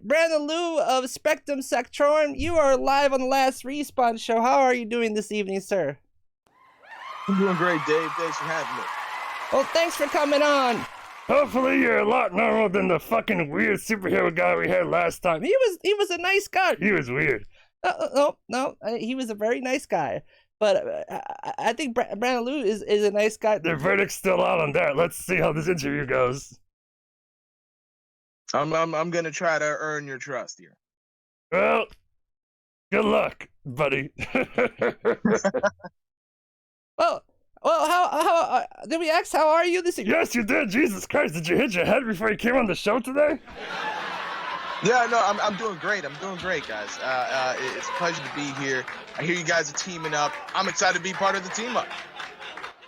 Brandon Liu of Spectrum Sectorum, you are live on the Last Respawn show. How are you doing this evening, sir? I'm doing great, Dave. Thanks for having me. Well, thanks for coming on. Hopefully you're a lot normal than the fucking weird superhero guy we had last time. He was a nice guy. He was weird. No, he was a very nice guy. But I think Brandon Liu is a nice guy. The verdict's still out on that. Let's see how this interview goes. I'm gonna try to earn your trust here. Well, good luck, buddy. Well, how did we ask how are you this evening? Yes, you did. Jesus Christ, did you hit your head before you came on the show today? Yeah, no, I'm doing great. I'm doing great, guys. It's a pleasure to be here. I hear you guys are teaming up. I'm excited to be part of the team up.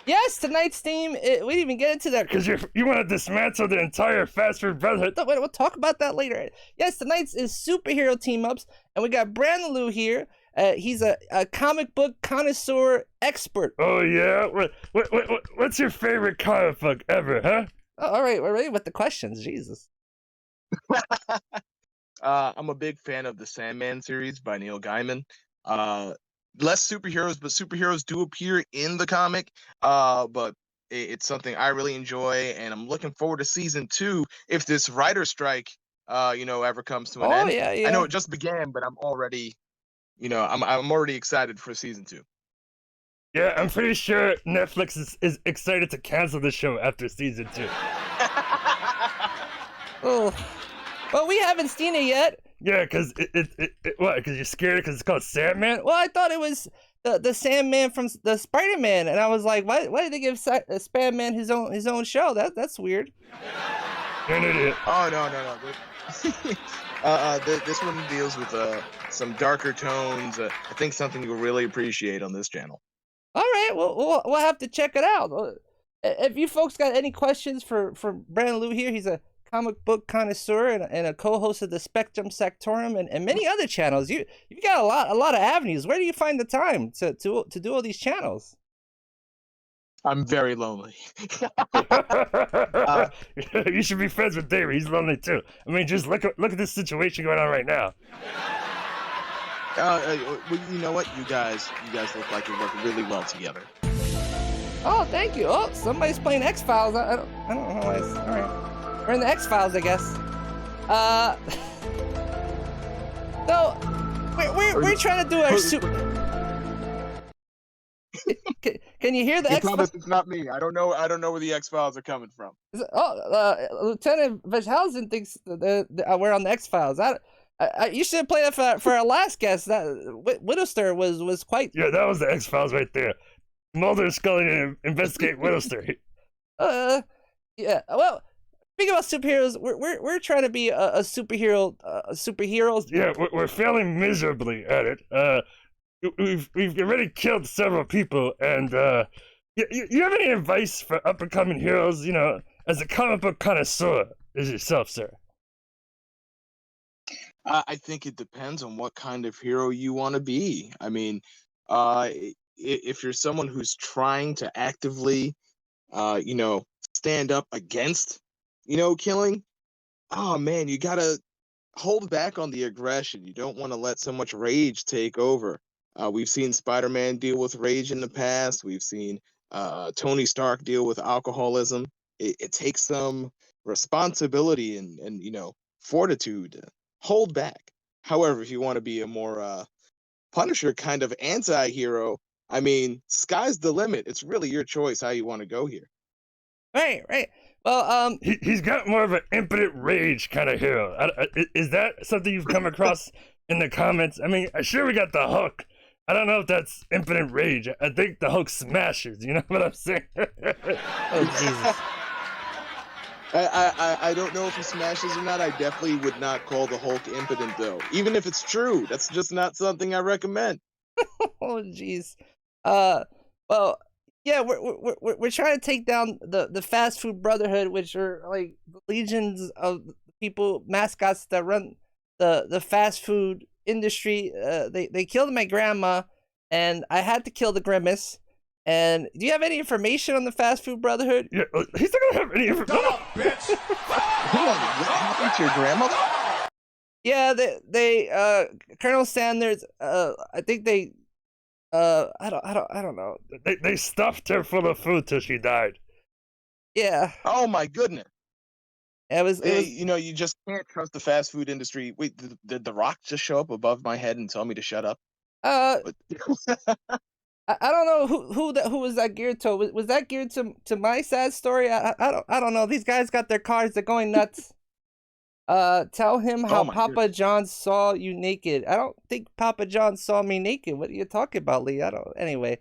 Yes, tonight's theme. We didn't even get into that Because you want to dismantle the entire fast food brotherhood. We'll talk about that later. Yes, tonight's is superhero team ups, and we got Brandon Liu here. He's a comic book connoisseur expert. Oh yeah, what's your favorite comic book ever, huh? Oh, all right, we're ready with the questions. Jesus. I'm a big fan of the Sandman series by Neil Gaiman. Less superheroes, but superheroes do appear in the comic. But it's something I really enjoy, and I'm looking forward to season 2 if this writer strike, ever comes to an end. Yeah. I know it just began, but I'm already, I'm already excited for season 2. Yeah, I'm pretty sure Netflix is excited to cancel the show after season 2. Oh, well, we haven't seen it yet. Yeah, because what? Because you're scared because it's called Sandman? Well, I thought it was the Sandman from the Spider-Man, and I was like, why did they give Spider-Man his own show? That's weird. You're an idiot. Oh no. This one deals with some darker tones. I think something you'll really appreciate on this channel. All right, well, we'll have to check it out. If you folks got any questions for Brandon Liu here, he's a comic book connoisseur and a co-host of the Spectrum Sectorum and many other channels. You've got a lot of avenues. Where do you find the time to do all these channels? I'm very lonely. You should be friends with David. He's lonely too. I mean, just look at this situation going on right now. Well, you know what? You guys look like you work really well together. Oh, thank you. Oh, somebody's playing X-Files. I don't know why. All right. We're in the X-Files, I guess. So we're trying to do our Can you hear the I X-Files? promise it's not me. I don't know where the X-Files are coming from. Lieutenant Vershausen thinks that we're on the X-Files. You should have played that for our last guest. That Whittlestar was quite. Yeah, that was the X-Files right there. Mulder and Scully investigate Whittlestar. Yeah. Well, speaking about superheroes, we're trying to be a superhero. Superheroes. Yeah, we're failing miserably at it. We've already killed several people, and you have any advice for up and coming heroes? As a comic book connoisseur as yourself, sir. I think it depends on what kind of hero you want to be. I mean, if you're someone who's trying to actively, stand up against, killing, oh man, you gotta hold back on the aggression. You don't want to let so much rage take over. We've seen Spider-Man deal with rage in the past. We've seen Tony Stark deal with alcoholism. It takes some responsibility and fortitude to hold back. However, if you want to be a more Punisher kind of anti-hero, I mean, sky's the limit. It's really your choice how you want to go here. Right. Well, he's got more of an impotent rage kind of hero. Is that something you've come across in the comments? I mean, sure we got the Hulk. I don't know if that's impotent rage. I think the Hulk smashes. You know what I'm saying? oh Jesus. I don't know if he smashes or not. I definitely would not call the Hulk impotent, though. Even if it's true, that's just not something I recommend. Oh, jeez. Well, yeah, we're trying to take down the fast food brotherhood, which are like the legions of people, mascots that run the fast food industry. They killed my grandma, and I had to kill the Grimace. And do you have any information on the fast food brotherhood? Yeah, he's not gonna have any information. Hold on, what happened to your grandmother? Yeah, they Colonel Sanders, I think they, I don't know. They stuffed her full of food till she died. Yeah, Oh my goodness. it was, You know, you just can't trust the fast food industry. Wait, did The Rock just show up above my head and tell me to shut up? uh, What- I don't know who was that geared to. Was that geared to my sad story? I don't know. These guys got their cars. They're going nuts. Tell him how Oh my Papa John saw you naked. I don't think Papa John saw me naked. What are you talking about, Lee? I don't. Anyway,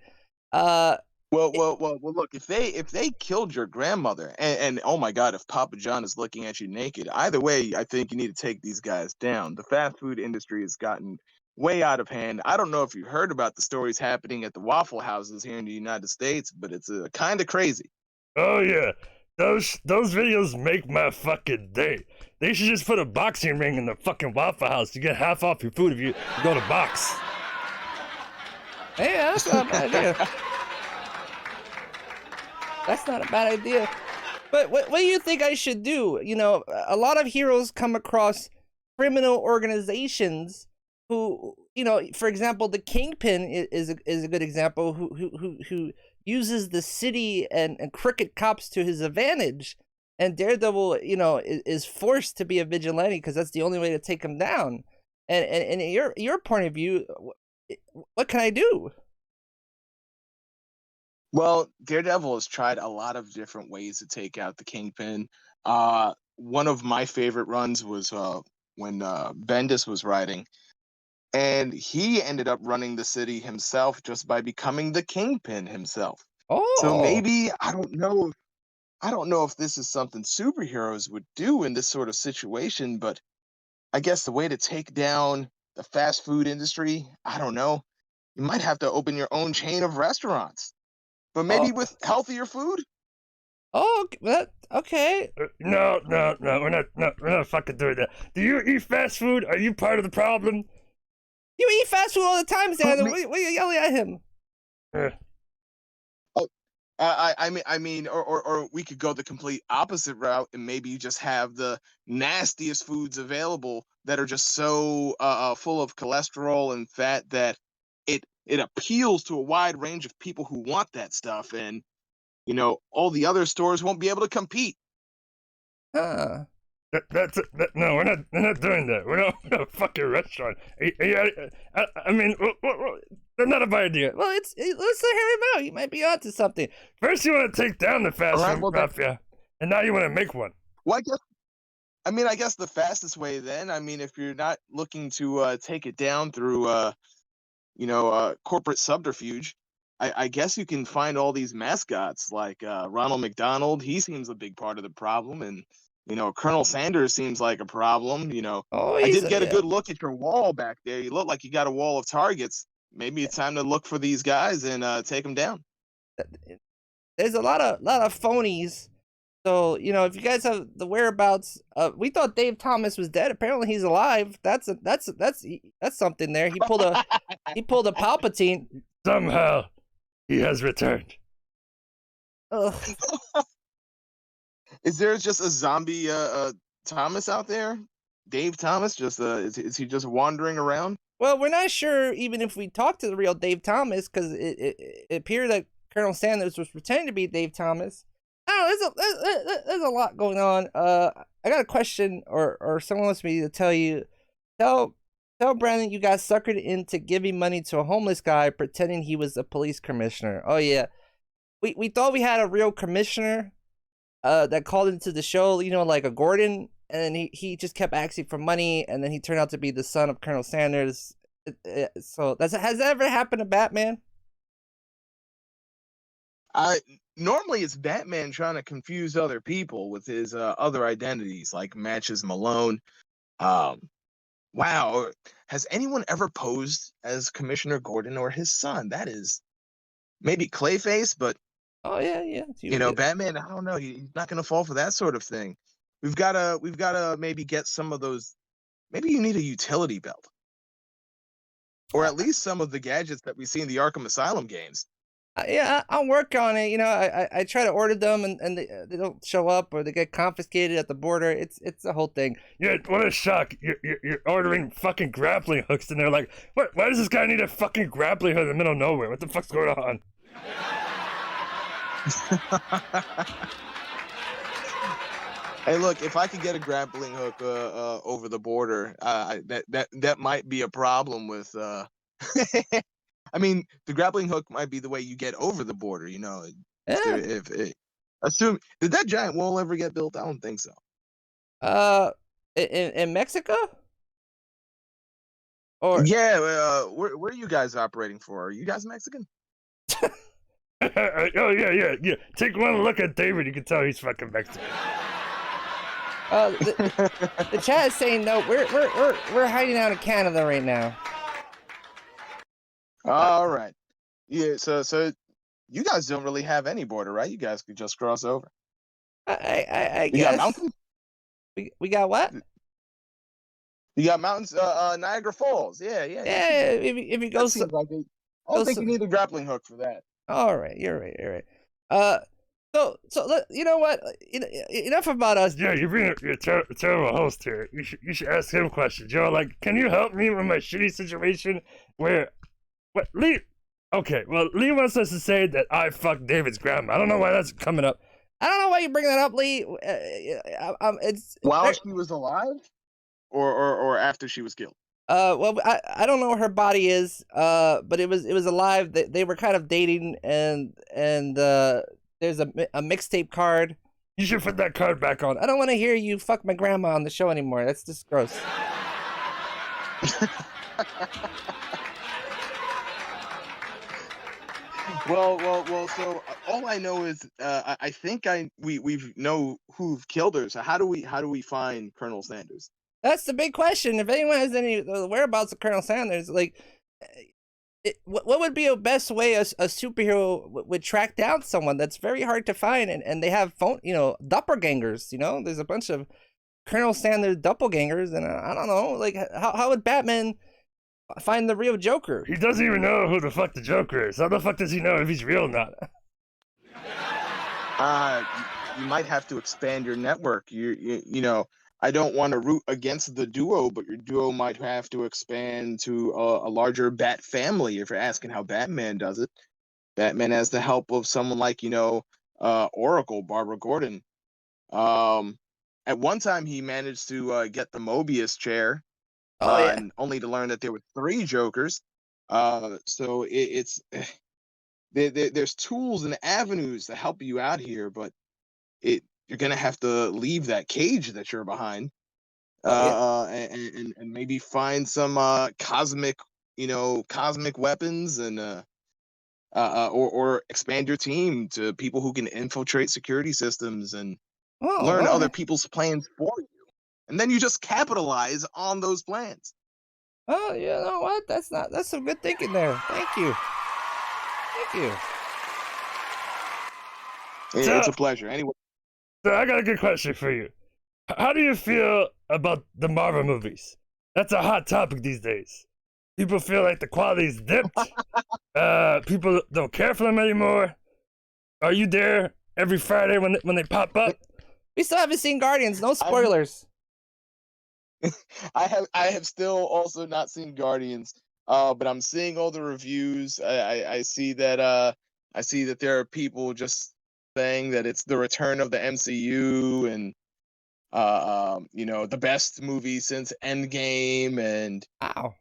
uh, well. Look, if they killed your grandmother, and oh my God, if Papa John is looking at you naked, either way, I think you need to take these guys down. The fast food industry has gotten way out of hand. I don't know if you heard about the stories happening at the Waffle Houses here in the United States, but it's kind of crazy. Oh yeah, those videos make my fucking day. They should just put a boxing ring in the fucking Waffle House. You get half off your food if you go to box. hey, that's not a bad idea. That's not a bad idea. But what do you think I should do? You know, a lot of heroes come across criminal organizations who, you know, for example, the Kingpin is a good example who uses the city and crooked cops to his advantage. And Daredevil, you know, is forced to be a vigilante because that's the only way to take him down. And in your point of view, what can I do? Well, Daredevil has tried a lot of different ways to take out the Kingpin. One of my favorite runs was when Bendis was writing, and he ended up running the city himself just by becoming the Kingpin himself. So Oh, maybe I don't know if this is something superheroes would do in this sort of situation, but I guess the way to take down the fast food industry, I don't know. You might have to open your own chain of restaurants, but oh, maybe with healthier food. oh, okay. No, we're not fucking doing that. Do you eat fast food? Are you part of the problem? You eat fast food all the time, Xander. me- What are you yelling at him? Uh, I mean, or we could go the complete opposite route, and maybe you just have the nastiest foods available that are just so full of cholesterol and fat that it appeals to a wide range of people who want that stuff, and you know, all the other stores won't be able to compete. Huh. no, we're not doing that. We're not a fucking restaurant. I mean, that's not a bad idea. Well, let's hear him out. You might be onto something. First, you want to take down the fast All right, food well, then- mafia, and now you want to make one. Well, I guess the fastest way then. I mean, if you're not looking to take it down through corporate subterfuge, I guess you can find all these mascots like Ronald McDonald. He seems a big part of the problem, and you know, Colonel Sanders seems like a problem. You know, Oh, I he's did get a yeah. good look at your wall back there. You look like you got a wall of targets. Maybe it's time to look for these guys and take them down. There's a lot of phonies. So, you know, if you guys have the whereabouts, we thought Dave Thomas was dead. Apparently, he's alive. That's something there. He pulled a Palpatine. Somehow, he has returned. Ugh. Is there just a zombie Thomas out there? Dave Thomas? Just is he just wandering around? Well, we're not sure even if we talked to the real Dave Thomas because it appeared that Colonel Sanders was pretending to be Dave Thomas. I don't know, there's a lot going on. I got a question, or someone wants me to tell Brandon you got suckered into giving money to a homeless guy pretending he was a police commissioner. Oh yeah, we thought we had a real commissioner that called into the show, you know, like a Gordon, and then he just kept asking for money, and then he turned out to be the son of Colonel Sanders. So has that ever happened to Batman? Normally it's Batman trying to confuse other people with his other identities, like Matches Malone. Wow, has anyone ever posed as Commissioner Gordon or his son? That is maybe Clayface, but Oh yeah. you know, Batman. I don't know. He's not going to fall for that sort of thing. We've gotta maybe get some of those. Maybe you need a utility belt, or at least some of the gadgets that we see in the Arkham Asylum games. Yeah, I'll work on it. You know, I try to order them and they don't show up or they get confiscated at the border. It's a whole thing. Yeah, what a shock. You're ordering fucking grappling hooks, and they're like, what? Why does this guy need a fucking grappling hook in the middle of nowhere? What the fuck's going on? Hey, look, if I could get a grappling hook over the border, that might be a problem with. I mean, the grappling hook might be the way you get over the border. You know, Yeah. if it, assume did that giant wall ever get built? I don't think so. In Mexico or Yeah, where are you guys operating for? Are you guys Mexican? Oh yeah. Take one look at David, you can tell he's fucking Mexican. the chat is saying no. We're hiding out in Canada right now. All right. Yeah, so you guys don't really have any border, right? You guys could just cross over. I You got guess mountains? we got what? You got mountains, Niagara Falls. Yeah. Yeah, if you go That seems like it. I don't think you need a grappling hook for that. all right, you're right. You know what? Enough about us. Yeah, you're being a terrible host here. You should ask him questions. You're like, can you help me with my shitty situation where, what, Lee? Okay, well, Lee wants us to say that I fucked David's grandma. I don't know why that's coming up. I don't know why you bring that up, Lee. It's While she was alive, or after she was killed. well, I don't know where her body is. But it was alive. They were kind of dating, and there's a mixtape card. You should put that card back on. I don't want to hear you fuck my grandma on the show anymore. That's just gross. Well. So all I know is, I think we know who've killed her. So how do we find Colonel Sanders? That's the big question. If anyone has any whereabouts of Colonel Sanders, like, what would be a best way a superhero would track down someone that's very hard to find, and they have doppelgangers. You know, there's a bunch of Colonel Sanders doppelgangers, and I don't know, like, how would Batman find the real Joker? He doesn't even know who the fuck the Joker is. How the fuck does he know if he's real or not? You might have to expand your network. You know, I don't want to root against the duo, but your duo might have to expand to a larger Bat family. If you're asking how Batman does it, Batman has the help of someone like, Oracle, Barbara Gordon. At one time, he managed to get the Mobius chair, and only to learn that there were 3 Jokers. So it's there's tools and avenues to help you out here, but you're gonna have to leave that cage that you're behind, and maybe find some cosmic weapons, and or expand your team to people who can infiltrate security systems and learn other people's plans for you, and then you just capitalize on those plans. Oh, you know what? That's some good thinking there. Thank you. It's a pleasure. Anyway. So I got a good question for you. How do you feel about the Marvel movies? That's a hot topic these days. People feel like the quality's dipped. People don't care for them anymore. Are you there every Friday when they pop up? We still haven't seen Guardians. No spoilers. I have still also not seen Guardians, but I'm seeing all the reviews. I see that there are people just saying that it's the return of the MCU, and the best movie since Endgame, and wow,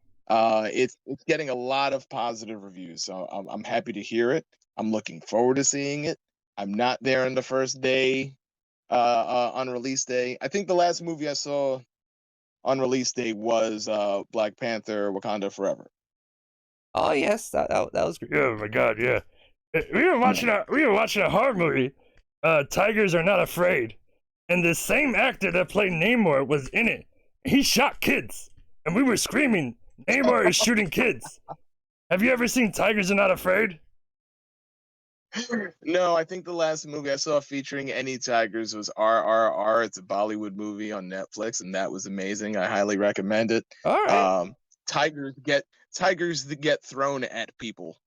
it's getting a lot of positive reviews. So I'm happy to hear it. I'm looking forward to seeing it. I'm not there on the first day, on release day. I think the last movie I saw on release day was Black Panther: Wakanda Forever. Oh yes, that was great. Oh my god, yeah. We were watching a horror movie, Tigers Are Not Afraid, and the same actor that played Namor was in it. He shot kids, and we were screaming, Namor is shooting kids. Have you ever seen Tigers Are Not Afraid? No, I think the last movie I saw featuring any tigers was RRR. It's a Bollywood movie on Netflix, and that was amazing. I highly recommend it. All right. Tigers get thrown at people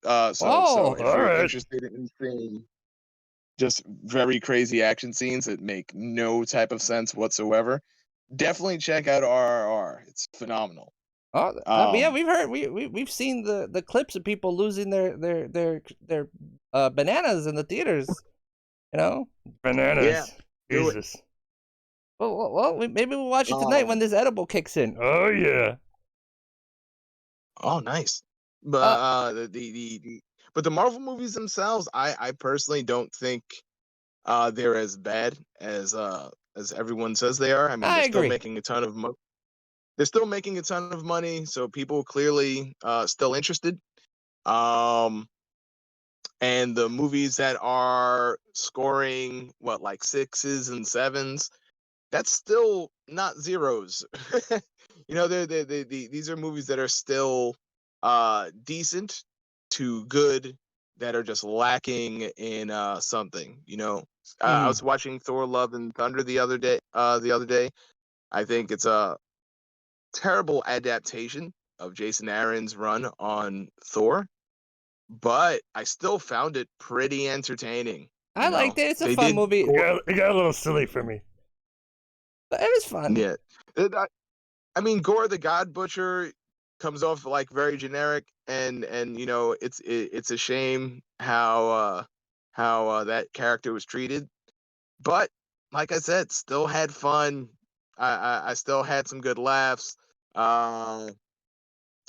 Oh, if you're alright. interested in seeing just very crazy action scenes that make no type of sense whatsoever, definitely check out RRR. It's phenomenal. oh, yeah, Um, we've heard we've seen the clips of people losing their bananas in the theaters. You know. yeah, Bananas. do it. Jesus. Maybe we'll watch it tonight when Um, this edible kicks in. Oh yeah. oh, nice. But Uh, but the Marvel movies themselves, I personally don't think they're as bad as everyone says they are. I mean, I they're still agree. making a ton of they're still making a ton of money, so people clearly still interested. Um, and the movies that are scoring what, like sixes and sevens, that's still not zeros. These are movies that are still decent to good, that are just lacking in something. I Mm. was watching Thor: Love and Thunder the other day. I think it's a terrible adaptation of Jason Aaron's run on Thor, but I still found it pretty entertaining. I liked it. It's a They fun did movie. It got a little silly for me. But it was fun. yeah. I mean, Gore the God Butcher comes off like very generic, and it's a shame how that character was treated. But like I said, still had fun. I still had some good laughs. Uh,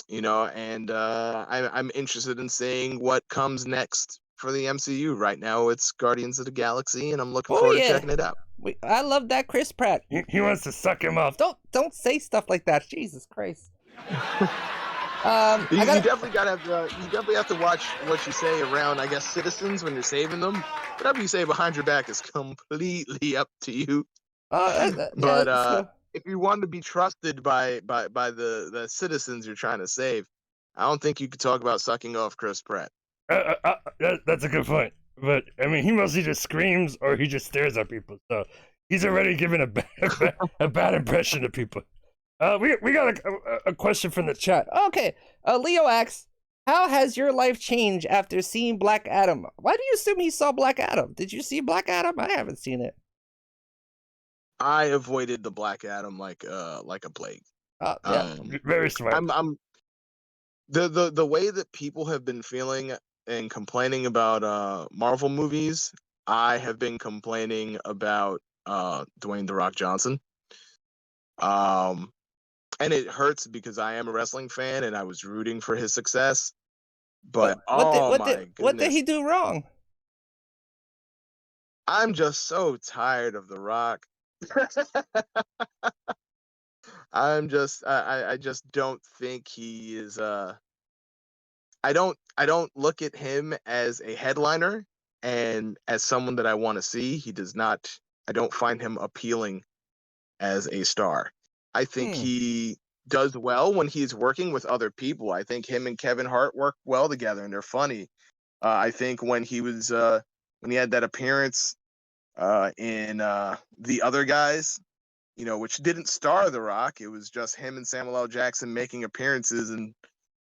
and I'm interested in seeing what comes next for the MCU. Right now, it's Guardians of the Galaxy, and I'm looking Oh forward to yeah, checking it out. I love that Chris Pratt. He wants to suck him off. Don't say stuff like that. Jesus Christ. You, I you got. definitely have to watch what you say around, I guess, citizens when you're saving them. Whatever you say behind your back is completely up to you. Yeah, But let's go. if you want to be trusted by the citizens you're trying to save, I don't think you could talk about sucking off Chris Pratt. That's a good point. But I mean, he mostly just screams or he just stares at people. So he's already given a bad impression to people. We got a question from the chat. Okay. Leo asks, how has your life changed after seeing Black Adam? Why do you assume he saw Black Adam? Did you see Black Adam? I haven't seen it. I avoided the Black Adam like a plague. Yeah. Very smart. I'm the way that people have been feeling and complaining about Marvel movies, I have been complaining about Dwayne The Rock Johnson. And it hurts because I am a wrestling fan and I was rooting for his success. But what did he goodness, do wrong? I'm just so tired of The Rock. I just don't think he is I don't look at him as a headliner and as someone that I want to see. I don't find him appealing as a star. I think he does well when he's working with other people. I think him and Kevin Hart work well together and they're funny. I think when he had that appearance in The Other Guys, which didn't star The Rock, it was just him and Samuel L. Jackson making appearances, and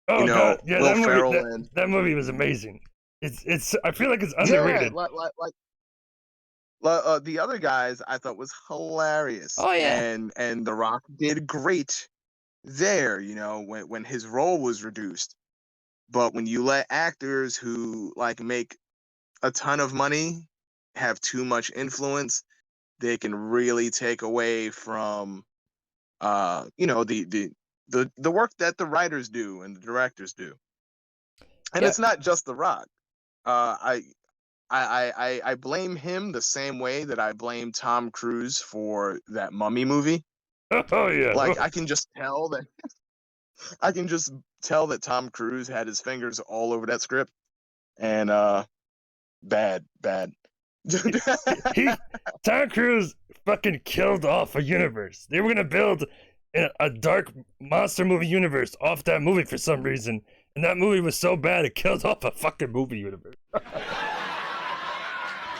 Oh god, yeah, Will Ferrell that movie was amazing. It's I feel like it's yeah, underrated. The Other Guys I thought was hilarious. Oh, yeah. And The Rock did great there, when his role was reduced. But when you let actors who make a ton of money have too much influence, they can really take away from the work that the writers do and the directors do. And Yeah. it's not just The Rock. I blame him the same way that I blame Tom Cruise for that Mummy movie. Oh yeah. I can just tell that Tom Cruise had his fingers all over that script, and bad. Tom Cruise fucking killed off a universe. They were gonna build a dark monster movie universe off that movie for some reason, and that movie was so bad it killed off a fucking movie universe.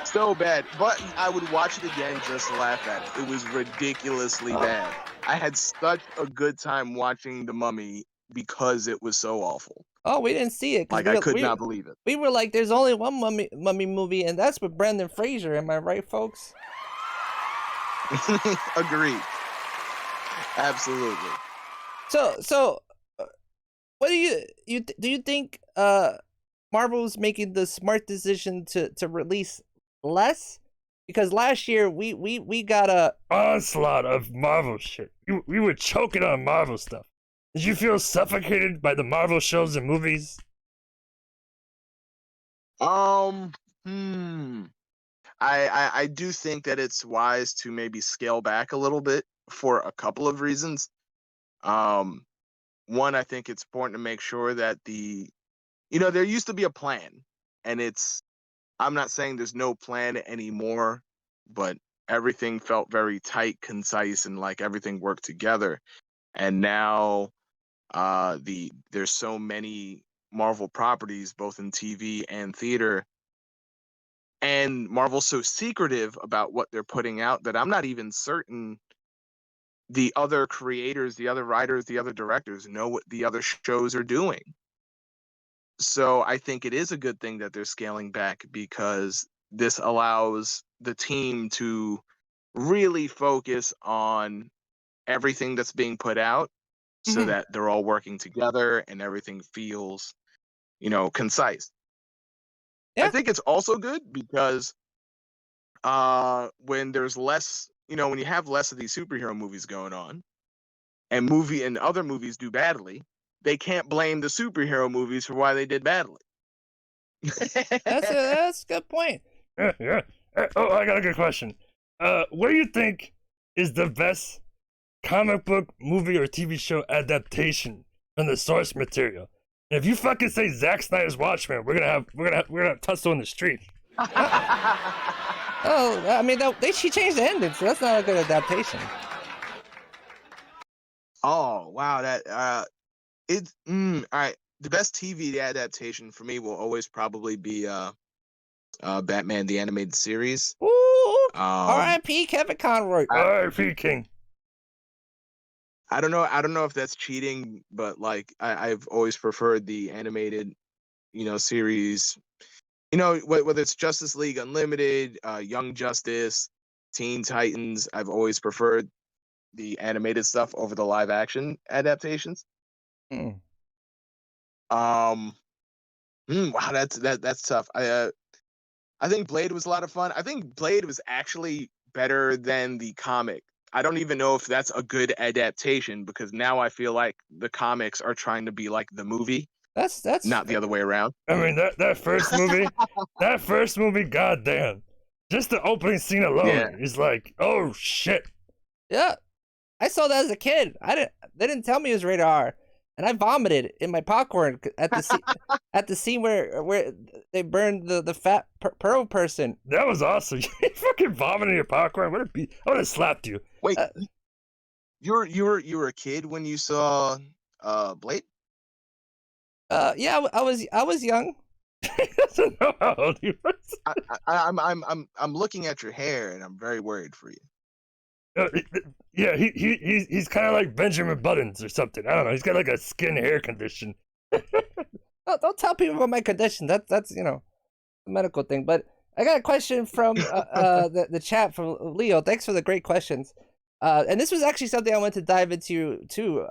So bad, but I would watch it again just to laugh at it. It was ridiculously bad. I had such a good time watching The Mummy because it was so awful. Oh, we didn't see it because Like, I could not believe it. we were like, there's only one mummy movie, and that's with Brendan Fraser. Am I right, folks? Agreed. Absolutely. So, what do you think? Marvel's making the smart decision to release less, because last year we got a Onslaught of Marvel shit. We were choking on Marvel stuff. Did you feel suffocated by the Marvel shows and movies? I do think that it's wise to maybe scale back a little bit for a couple of reasons. One, I think it's important to make sure that there used to be a plan, and I'm not saying there's no plan anymore, but everything felt very tight, concise, and like everything worked together. And now, there's so many Marvel properties, both in TV and theater, and Marvel's so secretive about what they're putting out that I'm not even certain the other creators, the other writers, the other directors know what the other shows are doing. So I think it is a good thing that they're scaling back, because this allows the team to really focus on everything that's being put out, so Mhm. that they're all working together and everything feels, concise. I Yeah. think it's also good because when there's less, when you have less of these superhero movies going on, and other movies do badly, they can't blame the superhero movies for why they did badly. That's a good point. Yeah. Oh, I got a good question. What do you think is the best comic book, movie, or TV show adaptation from the source material? And if you fucking say Zack Snyder's Watchmen, we're gonna have tussle in the street. Oh, I mean, she changed the ending, so that's not a good adaptation. Oh wow, that it's all right. The best TV adaptation for me will always probably be Batman the Animated Series. Ooh, Um, R.I.P. Kevin Conroy. R.I.P. King. I don't know if that's cheating, but like I've always preferred the animated, series. Whether it's Justice League Unlimited, Young Justice, Teen Titans, I've always preferred the animated stuff over the live action adaptations. Mm. Wow, that's tough. I think Blade was a lot of fun. I think Blade was actually better than the comic. I don't even know if that's a good adaptation, because now I feel like the comics are trying to be like the movie, That's not the other way around. I mean that first movie, goddamn. Just the opening scene alone Yeah. is like, oh shit. yeah. I saw that as a kid. They didn't tell me it was rated R, and I vomited in my popcorn at the scene where they burned the fat pearl person. That was awesome. You fucking vomiting your popcorn. I would have slapped you. Wait, you were a kid when you saw Blade? Yeah, I was young. He doesn't know how old he was. I'm looking at your hair and I'm very worried for you. Yeah, he's kind of like Benjamin Buttons or something. I don't know. He's got like a skin hair condition. Don't tell people about my condition. That's a medical thing. But I got a question from the chat from Leo. Thanks for the great questions. And this was actually something I wanted to dive into too,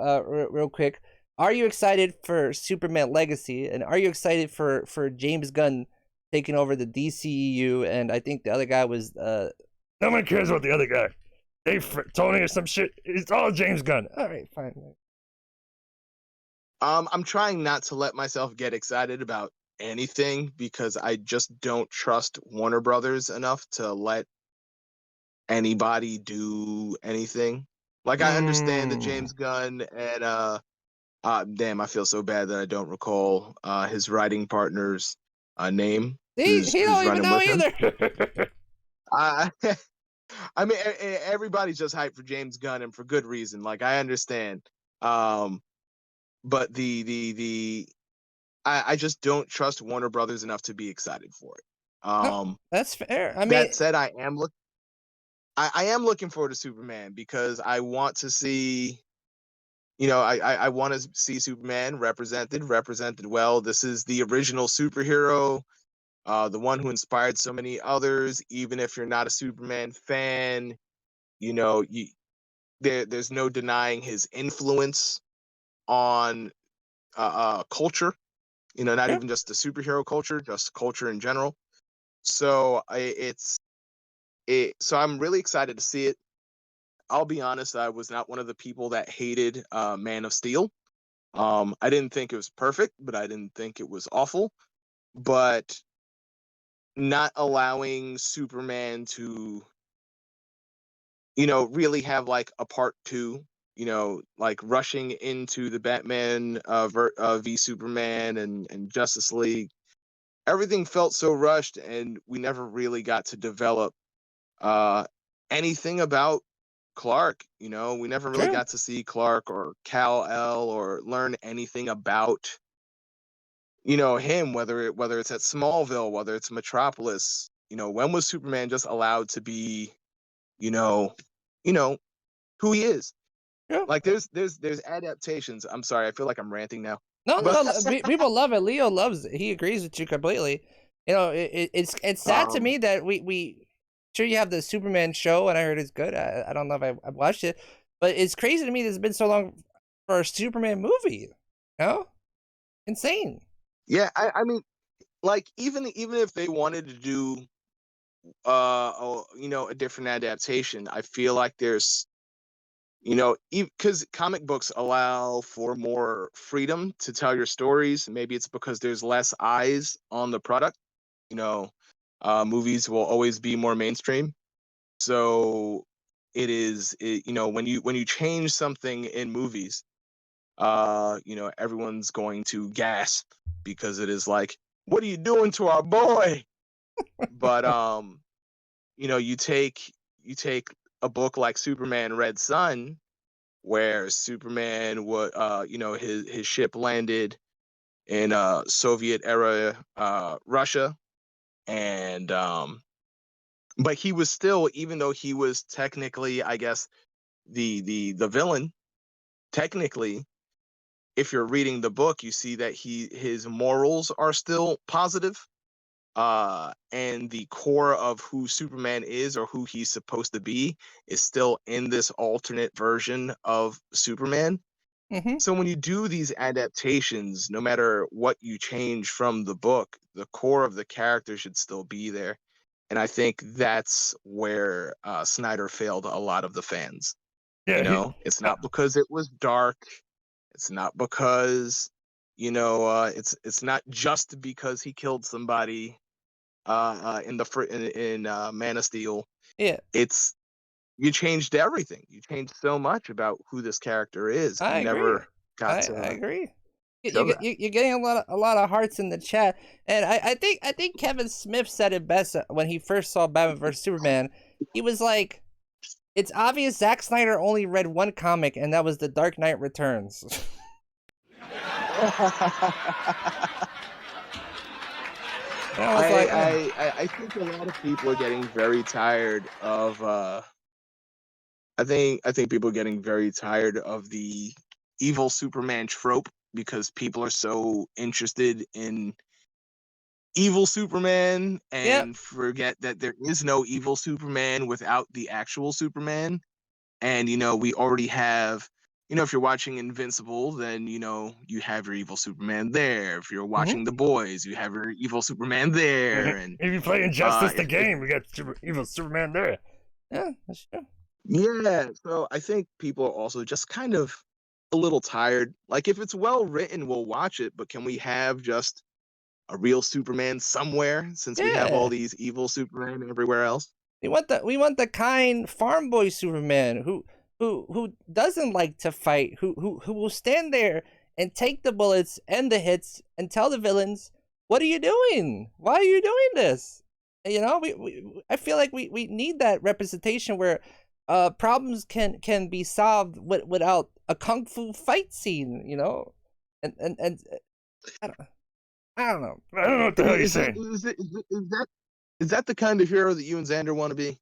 real quick. Are you excited for Superman Legacy, and are you excited for James Gunn taking over the DCEU? And I think the other guy was No one cares about the other guy. Tony or some shit. It's all James Gunn. all right, fine. I'm trying not to let myself get excited about anything, because I just don't trust Warner Brothers enough to let anybody do anything. Like, I understand that James Gunn and damn, I feel so bad that I don't recall his writing partner's name. He who's don't even running know with him. either. I mean, everybody's just hyped for James Gunn, and for good reason. Like, I understand, but I just don't trust Warner Brothers enough to be excited for it. That's fair. I mean, That said, I am looking forward to Superman, because I want to see, I want to see Superman represented well. This is the original superhero, the one who inspired so many others. Even if you're not a Superman fan, you know, you there's no denying his influence on culture. Not Yeah. even just the superhero culture, just culture in general. So so I'm really excited to see it. I'll be honest, I was not one of the people that hated Man of Steel. I didn't think it was perfect, but I didn't think it was awful. But not allowing Superman to, really have like a part two, like rushing into the Batman v Superman and Justice League, everything felt so rushed, and we never really got to develop uh, anything about Clark. We never really True. got to see Clark or Kal-El or learn anything about him, whether it's at Smallville, whether it's Metropolis. When was Superman just allowed to be, you know, you know who he is? True. Like there's adaptations. I'm sorry, I feel like I'm ranting now, No, but no, people love it. Leo loves it. He agrees with you completely. It's sad to um, me that we sure you have the Superman show, and I heard it's good. I don't know if I watched it, but it's crazy to me that it's been so long for a Superman movie. Insane. yeah, I mean, like even if they wanted to do a different adaptation, I feel like there's because comic books allow for more freedom to tell your stories. Maybe it's because there's less eyes on the product. you know Movies will always be more mainstream, so when you change something in movies, everyone's going to gasp because it is like, what are you doing to our boy? But you take a book like Superman Red Sun, where Superman would his ship landed in Soviet era Russia, and but he was still, even though he was technically, I guess, the villain, technically, if you're reading the book, you see that his morals are still positive, and the core of who Superman is, or who he's supposed to be, is still in this alternate version of Superman. Mm-hmm. So when you do these adaptations, no matter what you change from the book, the core of the character should still be there. And I think that's where Snyder failed a lot of the fans. Yeah, It's not because it was dark. It's not because, it's not just because he killed somebody in Man of Steel. Yeah, It's You changed everything. You changed so much about who this character is, I and agree. never got I to agree. show that. You're getting a lot of hearts in the chat, and I think Kevin Smith said it best when he first saw Batman vs Superman. He was like, "It's obvious Zack Snyder only read one comic, and that was The Dark Knight Returns." And I was like, I think a lot of people are getting very tired of I think people are getting very tired of the evil Superman trope, because people are so interested in evil Superman "Yep, and forget that there is no evil Superman without the actual Superman. And we already have, if you're watching Invincible, then you have your evil Superman there. If you're mm-hmm. watching The Boys, you have your evil Superman there. And if you play Injustice the if game, we got evil Superman there. Yeah, that's true." yeah, so I think people are also just kind of a little tired. Like, if it's well written, we'll watch it, but can we have just a real Superman somewhere, since we have all Yeah. these evil Superman everywhere else? We want the kind farm boy Superman who doesn't like to fight, who will stand there and take the bullets and the hits and tell the villains, "What are you doing? Why are you doing this?" I feel like we need that representation where problems can be solved without a kung fu fight scene, and I don't know. I don't know what the hell you're Is that saying. is that the kind of hero that you and Xander want to be?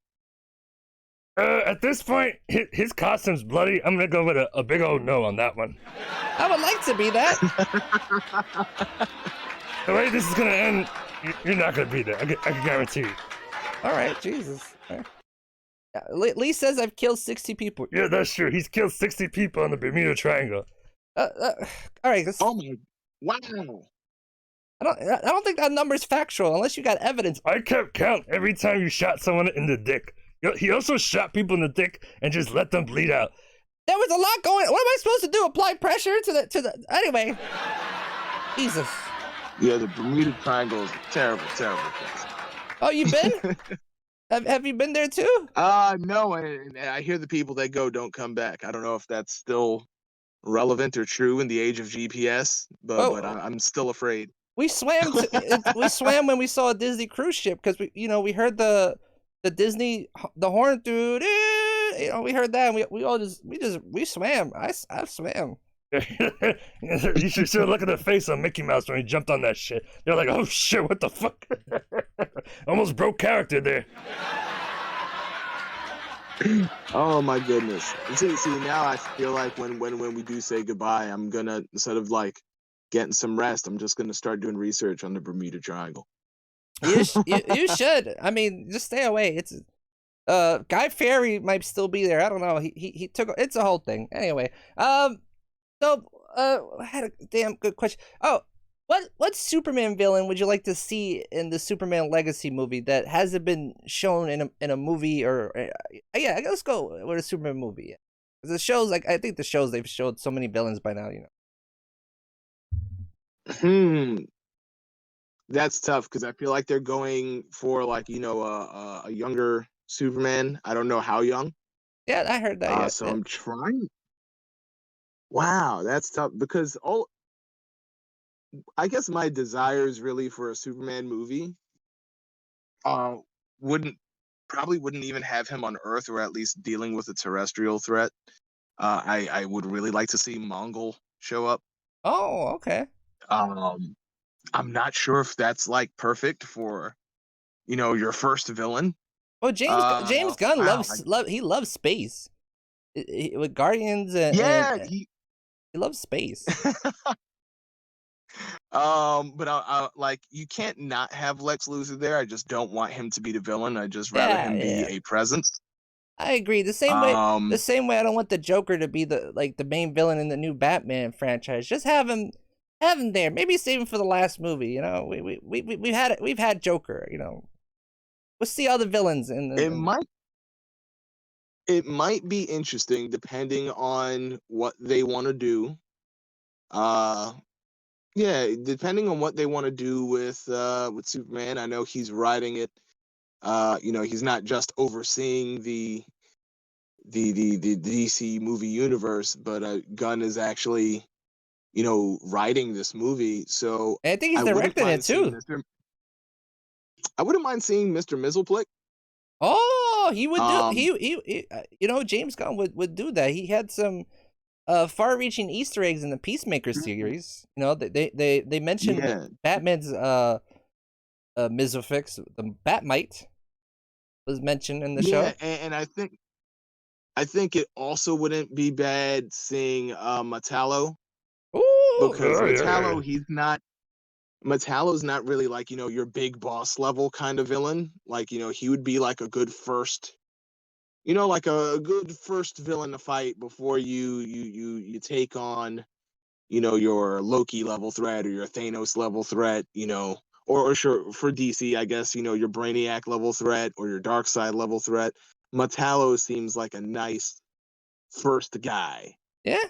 At this point, his costume's bloody. I'm gonna go with a big old no on that one. I would like to be that. The way this is gonna end, you're not gonna be there. I can guarantee you. All right, Jesus. All right. Lee says I've killed 60 people. Yeah, that's true. He's killed 60 people on the Bermuda Triangle. All right. Oh my! Wow. I don't think that number's factual unless you got evidence. I kept count every time you shot someone in the dick. He also shot people in the dick and just let them bleed out. There was a lot going. What am I supposed to do? Apply pressure to the? Anyway. Jesus. Yeah, the Bermuda Triangle is a terrible, terrible place. Oh, you been? have you been there too? No, and I hear the people that go don't come back. I don't know if that's still relevant or true in the age of GPS, but I'm still afraid. We swam. We swam when we saw a Disney cruise ship because we heard the Disney horn through. We heard that and we swam. I swam. You should look at the face on Mickey Mouse when he jumped on that shit. They're like, oh shit, what the fuck? Almost broke character there. Oh my goodness. See, now I feel like when we do say goodbye, I'm gonna, instead of like getting some rest, I'm just gonna start doing research on the Bermuda Triangle. You should. I mean, just stay away. It's Guy Fieri might still be there. I don't know. He took it's a whole thing. Anyway, so I had a damn good question. Oh, what Superman villain would you like to see in the Superman Legacy movie that hasn't been shown in a movie or yeah, let's go with a Superman movie. The shows I think the shows they've showed so many villains by now, That's tough because I feel like they're going for like a younger Superman. I don't know how young. Yeah, I heard that. So I'm trying. Wow, that's tough because I guess my desires really for a Superman movie wouldn't even have him on Earth or at least dealing with a terrestrial threat. I would really like to see Mongol show up. Oh, okay. I'm not sure if that's like perfect for your first villain. Well, James Gunn loves space. With Guardians and he loves space. But I like you can't not have Lex Luthor there. I just don't want him to be the villain. I just rather him be a presence. I agree. The same way I don't want the Joker to be the main villain in the new Batman franchise. Just have him there. Maybe save him for the last movie. We've had Joker. We'll see all the villains in the. It might be interesting depending on what they want to do. Yeah, depending on what they want to do with Superman. I know he's writing it. He's not just overseeing the DC movie universe, but Gunn is actually, writing this movie. So I think he's directing it too. I wouldn't mind seeing Mr. Mxyzptlk. Oh, he would do. James Gunn would do that. He had some far-reaching Easter eggs in the Peacemaker series. They mentioned Batman's Mizofix, the Batmite was mentioned in the show. And I think it also wouldn't be bad seeing Metallo. Ooh, because Metallo, Metallo's not really like, your big boss level kind of villain. Like, he would be like a good first, like a good first villain to fight before you take on, your Loki level threat or your Thanos level threat, or sure for DC, I guess, your Brainiac level threat or your Darkseid level threat. Metallo seems like a nice first guy. Yeah.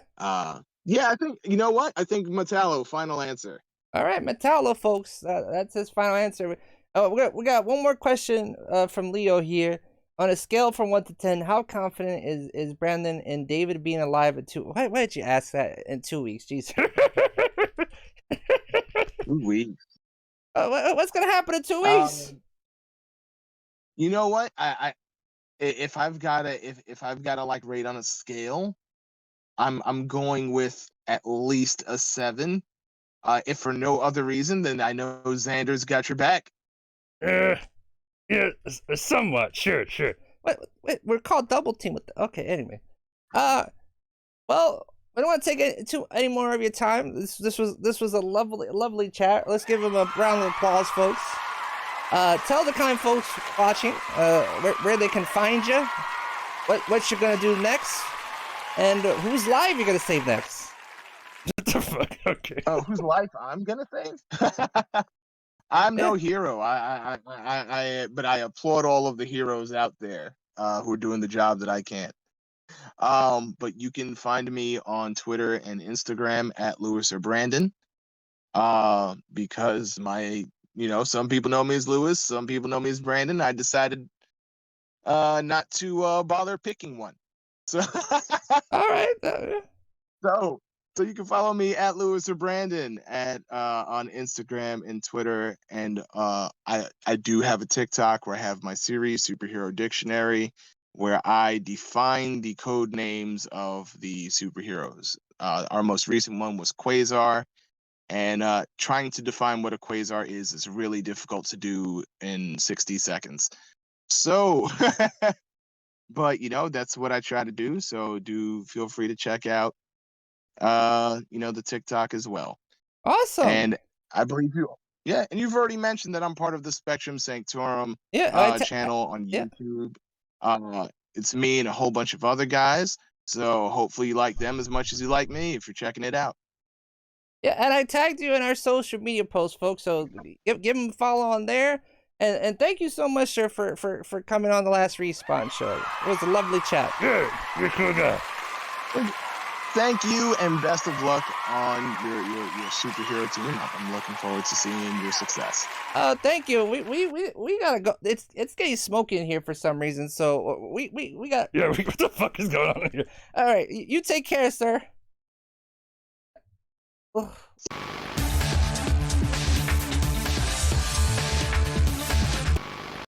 Yeah, I think, you know what? I think Metallo, final answer. All right, Metallo, folks. That's his final answer. Oh, we got one more question from Leo here. On a scale from 1 to 10, how confident is Brandon in David being alive in 2? Why did you ask that in 2 weeks? Jeez. 2 weeks. What's gonna happen in 2 weeks? You know what? If I've got to like rate on a scale, I'm going with at least a 7. If for no other reason, then I know Xander's got your back. Yeah, somewhat, sure. Wait, we're called Double Team with the, okay, anyway. Well, I don't want to take any more of your time. This was a lovely chat. Let's give him a round of applause, folks. Tell the kind folks watching where they can find you, what you're gonna do next, and whose live you're gonna save next. What the fuck? Okay. Oh, whose life I'm gonna save? I'm no hero. But I applaud all of the heroes out there who are doing the job that I can't. But you can find me on Twitter and Instagram at Lewis or Brandon. Because some people know me as Lewis, some people know me as Brandon. I decided not to bother picking one. So All right. So you can follow me at Lewis or Brandon on Instagram and Twitter, and I do have a TikTok where I have my series Superhero Dictionary, where I define the code names of the superheroes. Our most recent one was Quasar, and trying to define what a Quasar is really difficult to do in 60 seconds. So, but that's what I try to do. So do feel free to check out the TikTok as well. Awesome. And I believe and you've already mentioned that I'm part of the Spectrum Sanctorum channel on YouTube. It's me and a whole bunch of other guys. So hopefully you like them as much as you like me if you're checking it out. Yeah, and I tagged you in our social media posts, folks. So give them a follow on there. And thank you so much, sir, for coming on the last Respawn show. It was a lovely chat. Good. You're a cool guy. Thank you, and best of luck on your superhero team. I'm looking forward to seeing your success. Thank you. We gotta go. It's getting smoky in here for some reason, so we got. Yeah, what the fuck is going on here? All right, you take care, sir. Ugh.